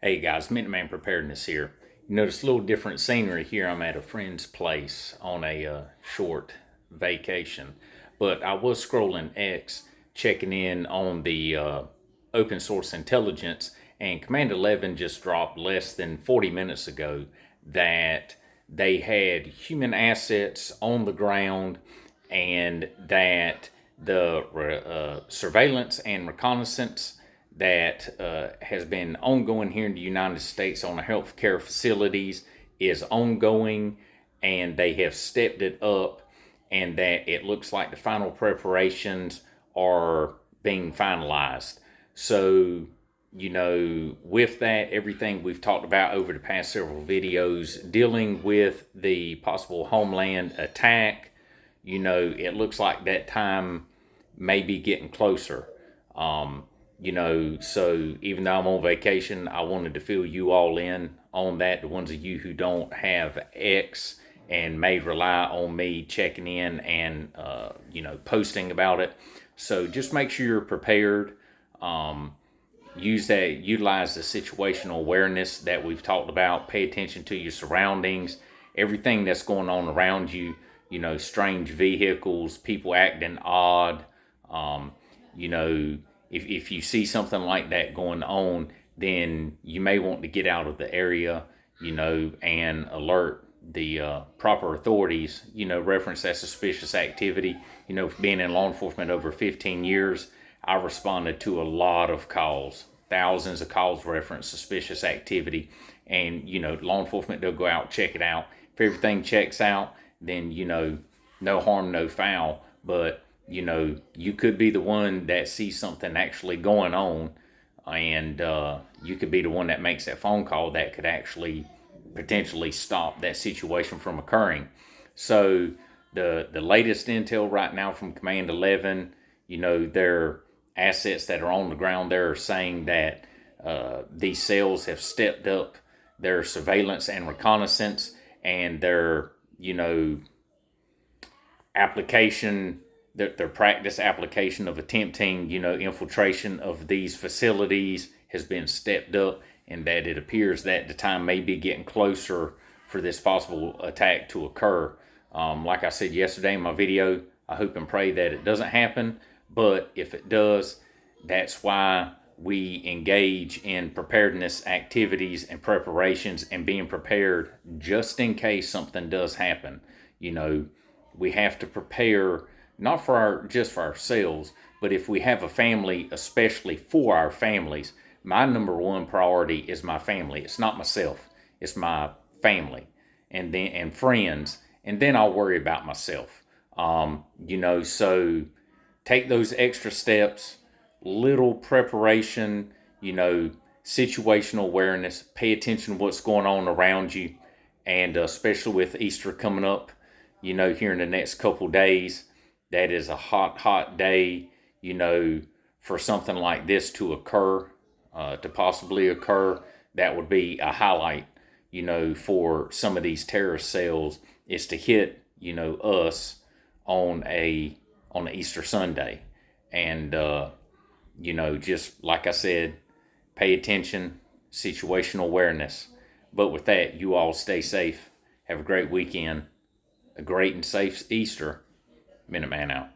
Hey guys, Minuteman Preparedness here. You notice a little different scenery here. I'm at a friend's place on a short vacation. But I was scrolling X, checking in on the open source intelligence, and Command 11 just dropped less than 40 minutes ago that they had human assets on the ground and that the surveillance and reconnaissance that has been ongoing here in the United States on the healthcare facilities is ongoing, and they have stepped it up, and that it looks like the final preparations are being finalized. So, with that, everything we've talked about over the past several videos dealing with the possible homeland attack, it looks like that time may be getting closer. So even though I'm on vacation, I wanted to fill you all in on that. The ones of you who don't have X and may rely on me checking in and, posting about it. So just make sure you're prepared. Utilize the situational awareness that we've talked about. Pay attention to your surroundings, everything that's going on around you, strange vehicles, people acting odd, if you see something like that going on, then you may want to get out of the area, and alert the proper authorities, reference that suspicious activity. Being in law enforcement over 15 years, I responded to a lot of calls, thousands of calls reference suspicious activity. And, law enforcement, they'll go out, check it out. If everything checks out, then, no harm, no foul. But you could be the one that sees something actually going on, and you could be the one that makes that phone call that could actually potentially stop that situation from occurring. So the latest intel right now from Command 11, their assets that are on the ground, they're saying that these cells have stepped up their surveillance and reconnaissance, and their application, their practice application of attempting, infiltration of these facilities has been stepped up, and that it appears that the time may be getting closer for this possible attack to occur. Like I said yesterday in my video, I hope and pray that it doesn't happen, but if it does, that's why we engage in preparedness activities and preparations and being prepared just in case something does happen. We have to prepare not just for ourselves, but if we have a family, especially for our families. My number one priority is my family. It's not myself. It's my family and friends, and then I'll worry about myself. So take those extra steps, little preparation, situational awareness, pay attention to what's going on around you, and especially with Easter coming up, here in the next couple days. That is a hot day, for something like this to occur, to possibly occur. That would be a highlight, for some of these terrorist cells, is to hit, us on a Easter Sunday. And, just like I said, pay attention, situational awareness. But with that, you all stay safe. Have a great weekend, a great and safe Easter. Minuteman out.